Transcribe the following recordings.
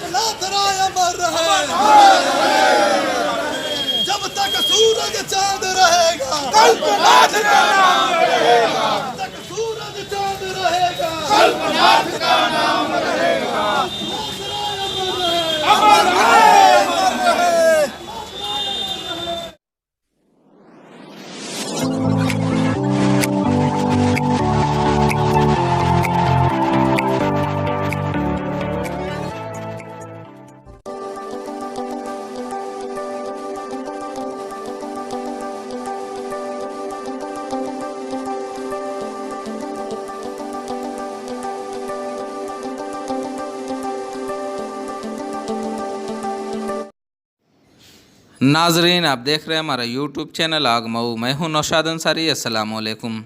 कल्पनाथ राय अमर रहे, जब तक सूरज चांद रहेगा कल्पनाथ का नाम रहेगा, जब तक सूरज चांद रहेगा कल्पनाथ का नाम रहेगा, अमर रहे, अमर रहे। नाजरीन, आप देख रहे हैं हमारा यूट्यूब चैनल आग मऊ। मैं हूं नौशाद अंसारी। अस्सलाम वालेकुम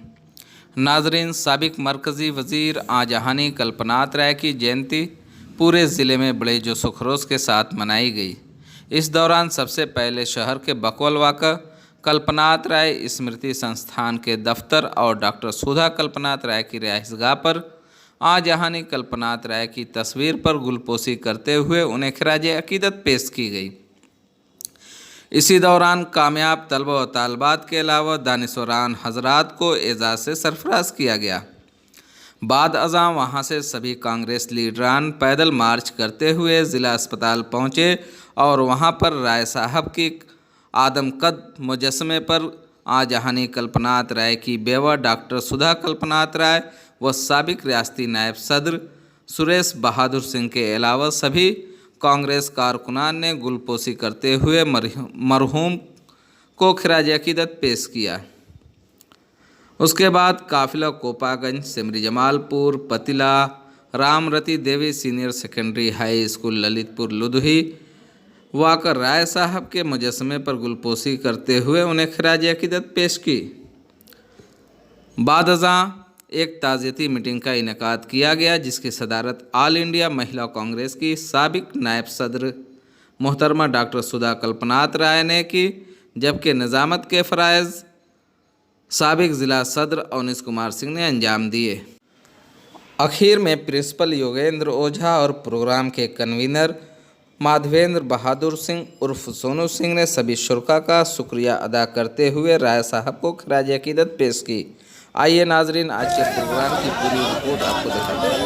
नाजरीन, साबिक मरकज़ी वज़ीर आजहानी कल्पनाथ राय की जयंती पूरे ज़िले में बड़े जोशो खरोश के साथ मनाई गई। इस दौरान सबसे पहले शहर के बकौलवाका कल्पनाथ राय स्मृति संस्थान के दफ्तर और डॉक्टर सुधा कल्पनाथ राय की रिहाइशगाह पर आजहानी कल्पनाथ राय की तस्वीर पर गुलपोशी करते हुए उन्हें खिराज अकीदत पेश की गई। इसी दौरान कामयाब तलबा व तालबात के अलावा दानिशवरान हजरात को एजाज़ से सरफराज किया गया। बाद अज़ां वहाँ से सभी कांग्रेस लीडरान पैदल मार्च करते हुए ज़िला अस्पताल पहुँचे और वहाँ पर राय साहब की आदमकद मुजस्मे पर आजहानी कल्पनाथ राय की बेवा डॉक्टर सुधा कल्पनाथ राय व साबिक रियासती नायब सदर सुरेश बहादुर सिंह के अलावा सभी कांग्रेस कारकुनान ने गुलपोशी करते हुए मरहूम को खिराज अकीदत पेश किया। उसके बाद काफिला Kopaganj, Simri Jamalpur, Patila, Ramrati Devi senior secondary high school Lalitpur Ludhahi वाकर राय साहब के मुजस्मे पर गुलपोशी करते हुए उन्हें खिराज अकीदत पेश की। बाद अज़ां एक ताज़ियती मीटिंग का इनेकाद किया गया, जिसकी सदारत ऑल इंडिया महिला कांग्रेस की साबिक नायब सदर मोहतरमा डॉक्टर सुधा कल्पनाथ राय ने की, जबकि निज़ामत के फ़राइज़ साबिक ज़िला सदर अवनीश कुमार सिंह ने अंजाम दिए। आखिर में प्रिंसिपल योगेंद्र ओझा और प्रोग्राम के कन्वीनर माधवेंद्र बहादुर सिंह उर्फ सोनू सिंह ने सभी शुरका का शुक्रिया अदा करते हुए राय साहब को खिराज अकीदत पेश की। आइए नाजरीन, आज के प्रोग्राम की पूरी रिपोर्ट आपको दिखाते हैं।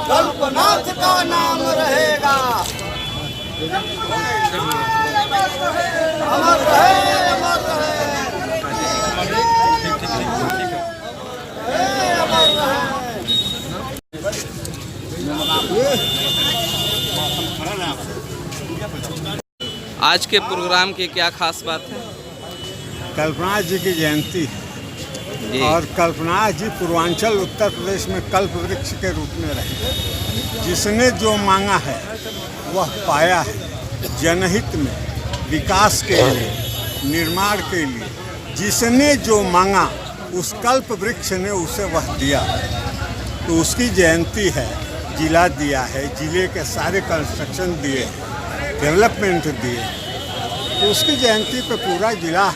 कल्पनाथ का नाम रहेगा, अमर रहे, अमर रहे, अमर रहे। आज के प्रोग्राम की क्या खास बात है? कल्पनाथ जी की जयंती जी। और कल्पनाथ जी पूर्वांचल उत्तर प्रदेश में कल्प वृक्ष के रूप में रहे। जिसने जो मांगा है वह पाया है। जनहित में, विकास के लिए, निर्माण के लिए जिसने जो मांगा उस कल्प वृक्ष ने उसे वह दिया। तो उसकी जयंती है, जिला दिया है, जिले के सारे कंस्ट्रक्शन दिए, डेवलपमेंट दिए। तो उसकी जयंती पे पूरा जिला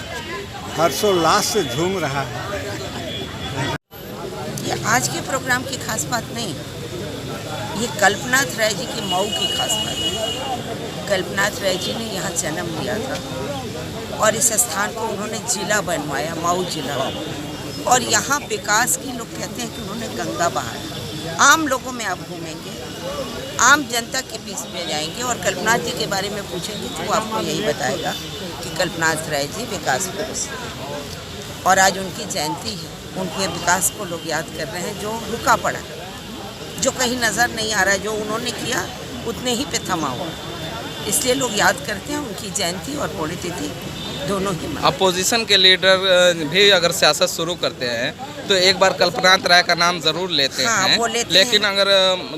हर्षोल्लास से झूम रहा है। ये आज के प्रोग्राम की खास बात नहीं, ये कल्पनाथ राय जी की मऊ की खास बात है। कल्पनाथ राय जी ने यहाँ जन्म लिया था और इस स्थान को उन्होंने जिला बनवाया, मऊ जिला। और यहाँ विकास की लोग कहते हैं कि उन्होंने गंगा बहाया। आम लोगों में आप घूमेंगे, आम जनता के बीच में जाएंगे और कल्पनाथ जी के बारे में पूछेंगे तो वो आपको यही बताएगा कि कल्पनाथ राय जी विकास पुरुष। और आज उनकी जयंती है, उनके विकास को लोग याद कर रहे हैं, जो रुका पड़ा, जो कहीं नज़र नहीं आ रहा है, जो उन्होंने किया उतने ही पे थमा हुआ। इसलिए लोग याद करते हैं उनकी जयंती और पुण्यतिथि दोनों ही। अपोजिशन के लीडर भी अगर सियासत शुरू करते हैं तो एक बार कल्पनाथ राय का नाम ज़रूर लेते हैं, वो लेते लेकिन हैं। अगर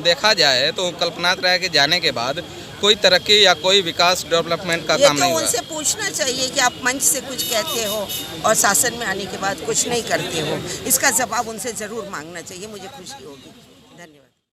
देखा जाए तो कल्पनाथ राय के जाने के बाद कोई तरक्की या कोई विकास डेवलपमेंट का काम नहीं हुआ। उनसे पूछना चाहिए कि आप मंच से कुछ कहते हो और शासन में आने के बाद कुछ नहीं करते हो। इसका जवाब उनसे ज़रूर मांगना चाहिए, मुझे खुशी होगी।